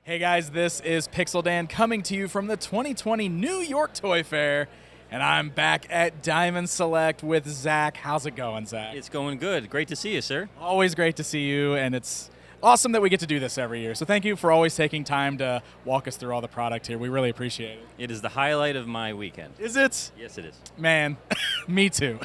Hey guys, this is Pixel Dan coming to you from the 2020 New York Toy Fair, and I'm back at Diamond Select with Zach. How's it going, Zach? It's going good. Great to see you, sir. Always great to see you, and it's awesome that we get to do this every year. So thank you for always taking time to walk us through all the product here. We really appreciate it. It is the highlight of my weekend. Is it? Yes, it is. Man, me too.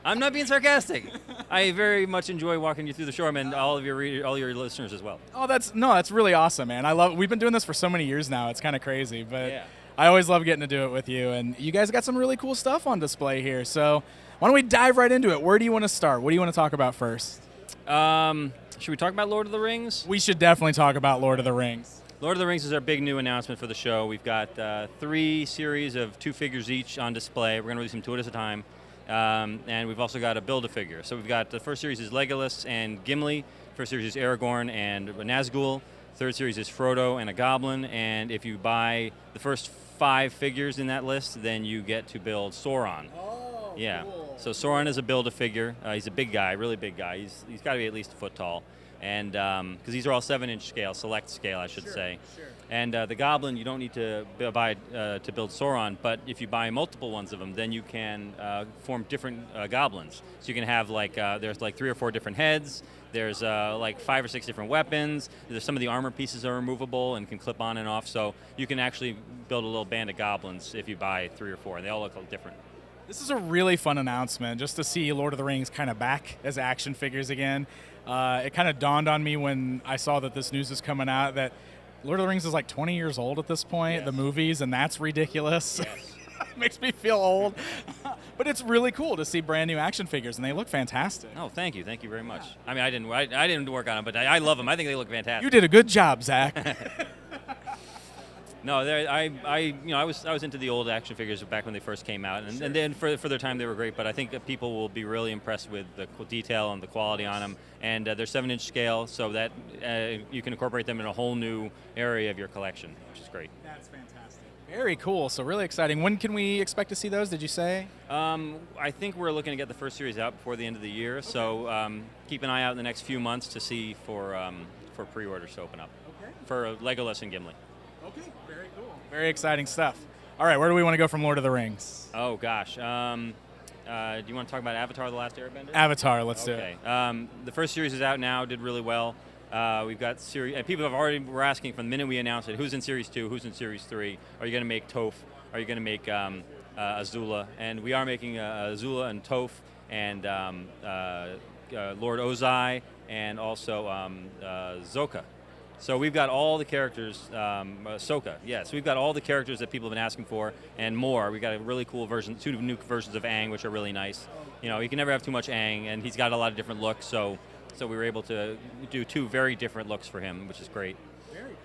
I'm not being sarcastic. I very much enjoy walking you through the show, and all your listeners as well. Oh, that's really awesome, man. We've been doing this for so many years now. It's kind of crazy, but Yeah. I always love getting to do it with you. And you guys got some really cool stuff on display here. So why don't we dive right into it? Where do you want to start? What do you want to talk about first? Should we talk about Lord of the Rings? We should definitely talk about Lord of the Rings. Lord of the Rings is our big new announcement for the show. We've got 3 series of 2 figures each on display. We're going to release them 2 at a time. And we've also got a Build-A-Figure. So we've got the first series is Legolas and Gimli. First series is Aragorn and Nazgul. Third series is Frodo and a Goblin. And if you buy the first 5 figures in that list, then you get to build Sauron. Oh, yeah. cool. So Sauron is a Build-A-Figure. He's a big guy, really big guy. He's got to be at least a foot tall. And because these are all 7-inch scale, select scale, I should say. Sure. And the Goblin, you don't need to buy to build Sauron, but if you buy multiple ones of them, then you can form different Goblins. So you can have there's like 3 or 4 different heads. There's like 5 or 6 different weapons. There's some of the armor pieces are removable and can clip on and off. So you can actually build a little band of Goblins if you buy 3 or 4, and they all look different. This is a really fun announcement, just to see Lord of the Rings kind of back as action figures again. It kind of dawned on me when I saw that this news was coming out that Lord of the Rings is like 20 years old at this point, Yes. the movies, and that's ridiculous. Yes. It makes me feel old. But it's really cool to see brand new action figures, and they look fantastic. Oh, thank you very much. I mean, I didn't work on them, but I love them. I think they look fantastic. You did a good job, Zach. No, I was into the old action figures back when they first came out, and then for their time they were great. But I think that people will be really impressed with the detail and the quality on them. And they're 7-inch scale, so that you can incorporate them in a whole new area of your collection, which is great. That's fantastic. Very cool. So really exciting. When can we expect to see those? Did you say? I think we're looking to get the first series out before the end of the year. Okay. So keep an eye out in the next few months to see for pre-orders to open up. Okay. For Legolas and Gimli. Okay. Very cool. Very exciting stuff. All right. Where do we want to go from Lord of the Rings? Oh gosh. Do you want to talk about Avatar: The Last Airbender? Avatar. Let's do it. The first series is out now. Did really well. We've got series, and people were asking from the minute we announced it, who's in series 2, who's in series 3? Are you going to make Toph? Are you going to make Azula? And we are making Azula and Toph and Lord Ozai and also Zoka. So we've got all the characters, Ahsoka, yes. We've got all the characters that people have been asking for and more. We've got a really cool version, 2 new versions of Aang, which are really nice. You know, you can never have too much Aang, and he's got a lot of different looks, so we were able to do 2 very different looks for him, which is great. Very cool.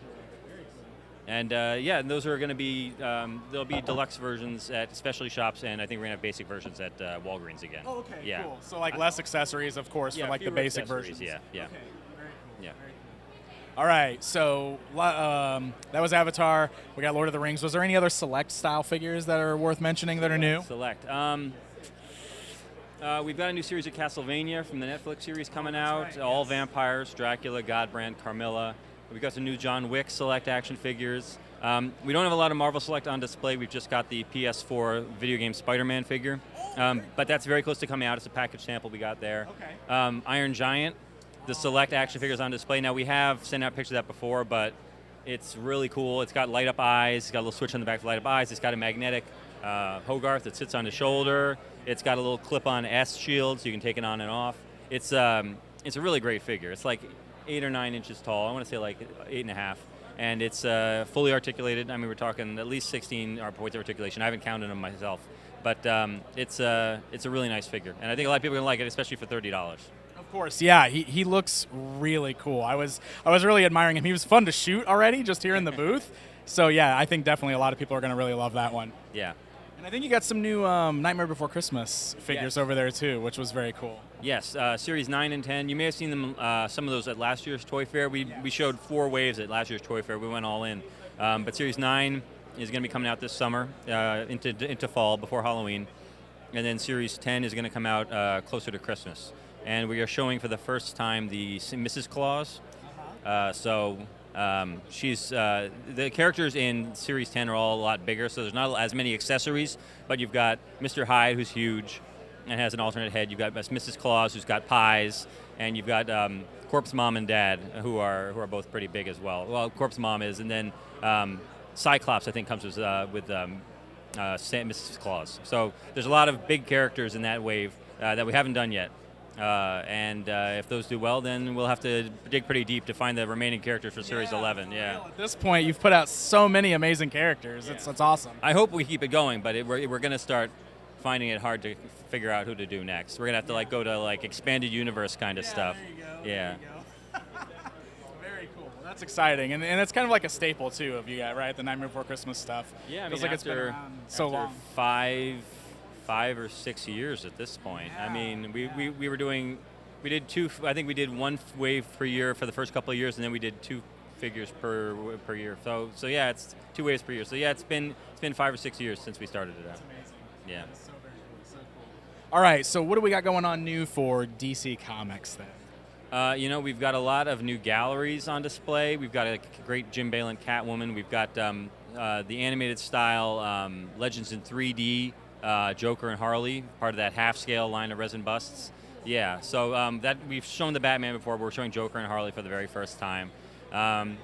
Very cool. And and those are going to be, there'll be deluxe versions at specialty shops, and I think we're going to have basic versions at Walgreens again. Oh, okay, yeah. cool. So like less accessories, of course, for like the fewer basic accessories, versions. Yeah. Okay, very cool. Yeah. Very cool. All right, so that was Avatar. We got Lord of the Rings. Was there any other select style figures that are worth mentioning that are new? Select. We've got a new series of Castlevania from the Netflix series coming out. Right, all yes. vampires, Dracula, Godbrand, Carmilla. We've got some new John Wick Select action figures. We don't have a lot of Marvel Select on display. We've just got the PS4 video game Spider-Man figure. But that's very close to coming out. It's a package sample we got there. Okay. Iron Giant, the Select action figures on display. Now, we have sent out pictures of that before, but it's really cool. It's got light-up eyes. It's got a little switch on the back for light-up eyes. It's got a magnetic Hogarth that sits on his shoulder. It's got a little clip-on S shield, so you can take it on and off. It's a really great figure. It's like 8 or 9 inches tall. I want to say like 8.5. And it's fully articulated. I mean, we're talking at least 16 points of articulation. I haven't counted them myself. But it's a really nice figure. And I think a lot of people are going to like it, especially for $30. Of course, yeah. He looks really cool. I was really admiring him. He was fun to shoot already, just here in the booth. So yeah, I think definitely a lot of people are going to really love that one. Yeah. And I think you got some new Nightmare Before Christmas figures over there too, which was very cool. Yes, Series 9 and 10. You may have seen them, some of those at last year's Toy Fair. We showed 4 waves at last year's Toy Fair. We went all in. But Series 9 is going to be coming out this summer into fall before Halloween. And then Series 10 is going to come out closer to Christmas. And we are showing for the first time the Mrs. Claus. So She's the characters in Series 10 are all a lot bigger, so there's not as many accessories. But you've got Mr. Hyde, who's huge and has an alternate head. You've got Mrs. Claus, who's got pies, and you've got Corpse Mom and Dad, who are both pretty big as well. Well, Corpse Mom is, and then Cyclops, I think, comes with Mrs. Claus. So there's a lot of big characters in that wave that we haven't done yet. And if those do well, then we'll have to dig pretty deep to find the remaining characters for Series 11. Yeah. At this point, you've put out so many amazing characters. It's awesome. I hope we keep it going, but we're going to start finding it hard to figure out who to do next. We're going to have to go to expanded universe kind of stuff. There you go. Yeah. There you go. Very cool. That's exciting, and it's kind of like a staple too of you guys, right? The Nightmare Before Christmas stuff. Yeah, I feels mean, like it's been around so long. 5 or 6 years at this point. Yeah. I mean, we did two. I think we did one wave per year for the first couple of years, and then we did 2 figures per year. So yeah, it's 2 waves per year. So yeah, it's been 5 or 6 years since we started it out. That's amazing. Yeah. That's so very cool. So cool. All right, so what do we got going on new for DC Comics then? We've got a lot of new galleries on display. We've got a great Jim Balin Catwoman. We've got the animated style Legends in 3D Joker and Harley, part of that half-scale line of resin busts. Yeah, so that we've shown the Batman before. We're showing Joker and Harley for the very first time.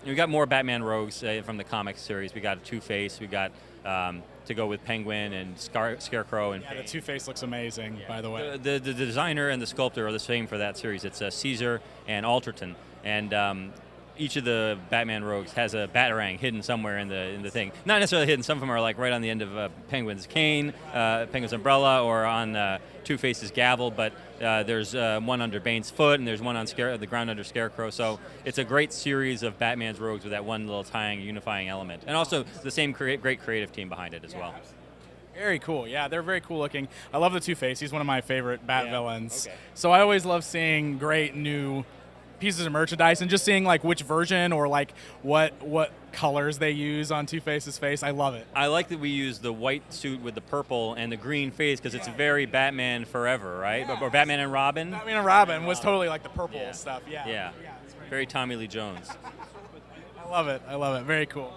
We got more Batman rogues from the comics series. We got a Two-Face. We got to go with Penguin and Scarecrow and the Two-Face looks amazing, by the way. The designer and the sculptor are the same for that series. It's Caesar and Alterton, and each of the Batman rogues has a Batarang hidden somewhere in the thing. Not necessarily hidden. Some of them are right on the end of Penguin's cane, Penguin's umbrella, or on Two-Face's gavel. But there's one under Bane's foot, and there's one on the ground under Scarecrow. So it's a great series of Batman's rogues with that one little unifying element, and also the same great creative team behind it as well. Very cool. Yeah, they're very cool looking. I love the Two-Face. He's one of my favorite Bat villains. Okay. So I always love seeing great new pieces of merchandise and just seeing which version or what colors they use on Two-Face's face. I love it. I like that we use the white suit with the purple and the green face because it's very Batman Forever, right? Yeah. Or Batman and Robin. Batman and Robin was totally the purple stuff. Yeah. Yeah. It's Very Tommy Lee Jones. I love it. I love it. Very cool.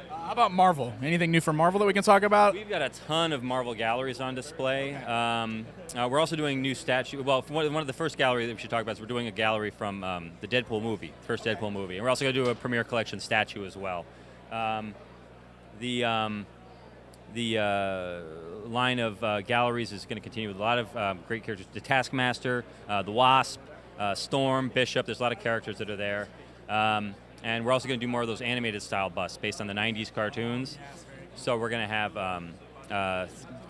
How about Marvel? Anything new from Marvel that we can talk about? We've got a ton of Marvel galleries on display. We're also doing new statue. Well, one of the first galleries that we should talk about is we're doing a gallery from the Deadpool movie, first Deadpool movie. And we're also going to do a premiere collection statue as well. The line of galleries is going to continue with a lot of great characters. The Taskmaster, the Wasp, Storm, Bishop. There's a lot of characters that are there. And we're also going to do more of those animated style busts based on the 90s cartoons. So we're going to have,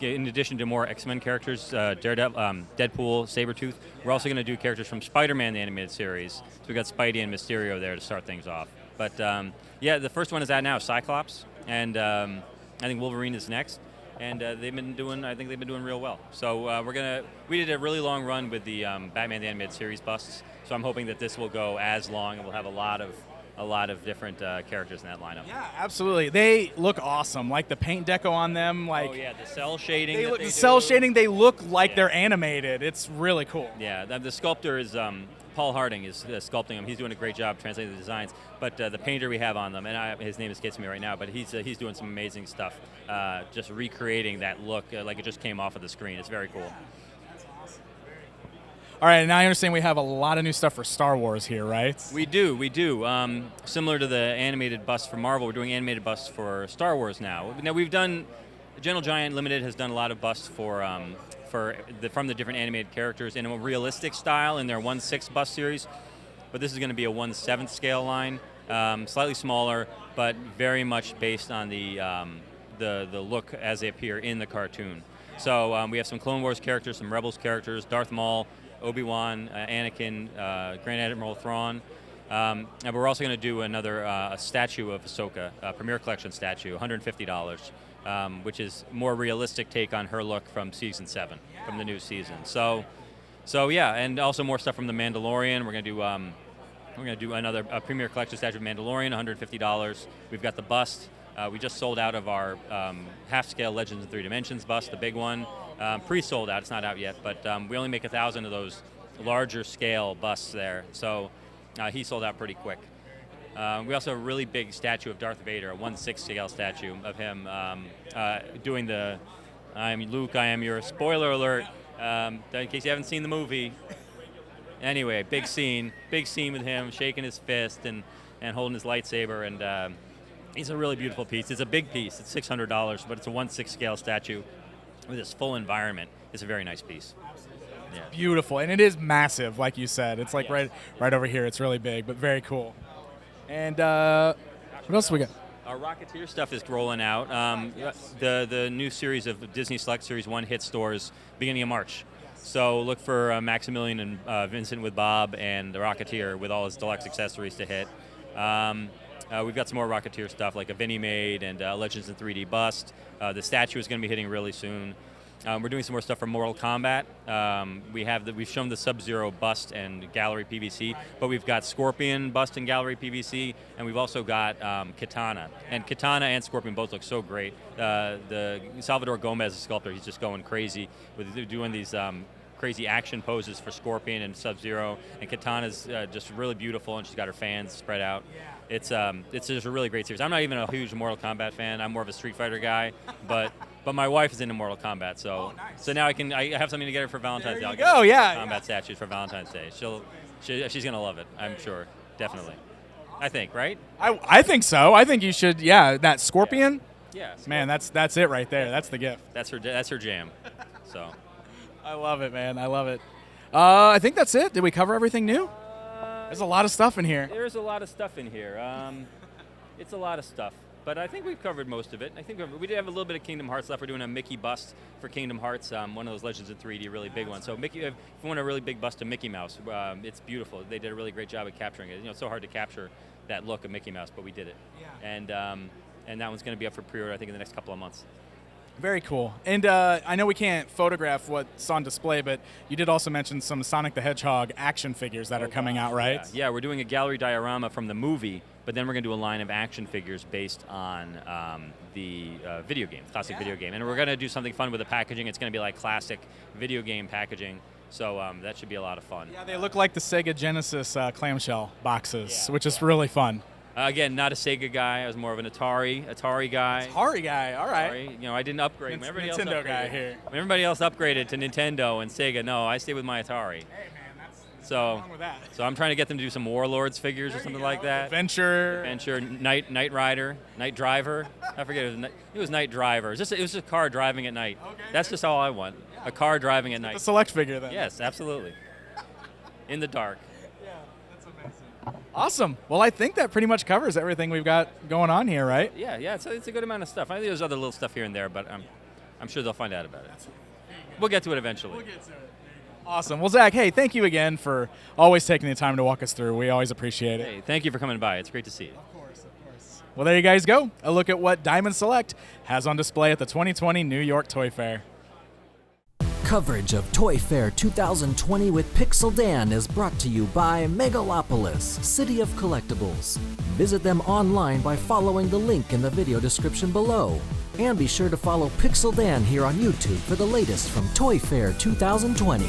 in addition to more X-Men characters, Daredevil, Deadpool, Sabretooth, we're also going to do characters from Spider-Man, the animated series. So we've got Spidey and Mysterio there to start things off. But the first one is out now, Cyclops, and I think Wolverine is next. And I think they've been doing real well. So we did a really long run with the Batman the Animated Series busts. So I'm hoping that this will go as long, and we'll have a lot of different characters in that lineup. Yeah, absolutely. They look awesome. The paint deco on them. The cell shading. Shading. They look like they're animated. It's really cool. Yeah, the sculptor is Paul Harding is sculpting them. He's doing a great job translating the designs. But the painter we have on them, and his name escapes me right now, but he's doing some amazing stuff, just recreating that look like it just came off of the screen. It's very cool. That's awesome. Very cool. All right, now I understand we have a lot of new stuff for Star Wars here, right? We do. Similar to the animated busts for Marvel, we're doing animated busts for Star Wars now. Now we've done, Gentle Giant Limited has done a lot of busts from the different animated characters in a realistic style in their 1/6 bust series, but this is going to be a 1/7 scale line, slightly smaller, but very much based on the look as they appear in the cartoon. So we have some Clone Wars characters, some Rebels characters, Darth Maul, Obi-Wan, Anakin, Grand Admiral Thrawn. And we're also going to do another a statue of Ahsoka, a Premier Collection statue, $150, which is more realistic take on her look from Season 7, from the new season. So yeah, and also more stuff from The Mandalorian. We're going to do another Premier Collection statue of Mandalorian, $150. We've got the bust. We just sold out of our half-scale Legends in 3 Dimensions bust, the big one. Pre-sold out, it's not out yet, but we only make 1,000 of those larger scale busts there. So he sold out pretty quick. We also have a really big statue of Darth Vader, a 1/6 scale statue of him doing the "I am Luke, I am your" spoiler alert, in case you haven't seen the movie. Anyway, big scene with him shaking his fist and holding his lightsaber, and it's a really beautiful piece. It's a big piece. It's $600, but it's a 1/6 scale statue with this full environment. It's a very nice piece. Yeah. Beautiful, and it is massive, like you said. It's like right over here. It's really big, but very cool. And what else we got? Our Rocketeer stuff is rolling out. The new series of Disney Select Series 1 hit stores beginning of March. So look for Maximilian and Vincent with Bob and the Rocketeer with all his deluxe accessories to hit. We've got some more Rocketeer stuff like a Vinnie Made and Legends in 3D bust. The statue is going to be hitting really soon. We're doing some more stuff for Mortal Kombat. We've shown the Sub-Zero bust and gallery PVC, but we've got Scorpion bust and gallery PVC, and we've also got Katana. And Katana and Scorpion both look so great. The Salvador Gomez, the sculptor, he's just going crazy with doing these crazy action poses for Scorpion and Sub-Zero, and Katana's just really beautiful, and she's got her fans spread out. It's just a really great series. I'm not even a huge Mortal Kombat fan. I'm more of a Street Fighter guy, but my wife is into Mortal Kombat, so so now I have something to get her for Valentine's Day. I'll get her Kombat statues for Valentine's Day. She's gonna love it, I'm sure, definitely. I think, right? I think so. I think you should. Yeah, that Scorpion. Yeah. Man, that's it right there. That's the gift. That's her jam. So. I love it, man. I love it. I think that's it. Did we cover everything new? There's a lot of stuff in here. There's a lot of stuff in here. It's a lot of stuff, but I think we've covered most of it. I think we did have a little bit of Kingdom Hearts left. We're doing a Mickey bust for Kingdom Hearts, one of those Legends in 3D, really big one. So Mickey, if you want a really big bust of Mickey Mouse, it's beautiful. They did a really great job at capturing it. You know, it's so hard to capture that look of Mickey Mouse, but we did it. Yeah. And that one's going to be up for pre-order, I think, in the next couple of months. Very cool. And I know we can't photograph what's on display, but you did also mention some Sonic the Hedgehog action figures that are coming out, right? Yeah, we're doing a gallery diorama from the movie, but then we're going to do a line of action figures based on the video game, classic video game. And we're going to do something fun with the packaging. It's going to be like classic video game packaging. So that should be a lot of fun. Yeah, they look like the Sega Genesis clamshell boxes, which is really fun. Again, not a Sega guy. I was more of an Atari guy. Atari guy, all right. Atari. You know, I didn't upgrade. Nintendo guy here. When everybody else upgraded to Nintendo and Sega, no, I stayed with my Atari. Hey, man, that's wrong with that. So I'm trying to get them to do some Warlords figures or something like that. Adventure, Night Rider, Night Driver. I forget, it was Night Driver. It was just a car driving at night. Okay, that's just all I want. A car driving at night. A select figure then. Yes, absolutely. In the dark. Awesome. Well, I think that pretty much covers everything we've got going on here, right? Yeah, it's a good amount of stuff. I think there's other little stuff here and there, but I'm sure they'll find out about it. We'll get to it eventually. We'll get to it. Awesome. Well, Zach, hey, thank you again for always taking the time to walk us through. We always appreciate it. Hey, thank you for coming by. It's great to see you. Of course. Well, there you guys go. A look at what Diamond Select has on display at the 2020 New York Toy Fair. Coverage of Toy Fair 2020 with Pixel Dan is brought to you by Megalopolis, City of Collectibles. Visit them online by following the link in the video description below. And be sure to follow Pixel Dan here on YouTube for the latest from Toy Fair 2020.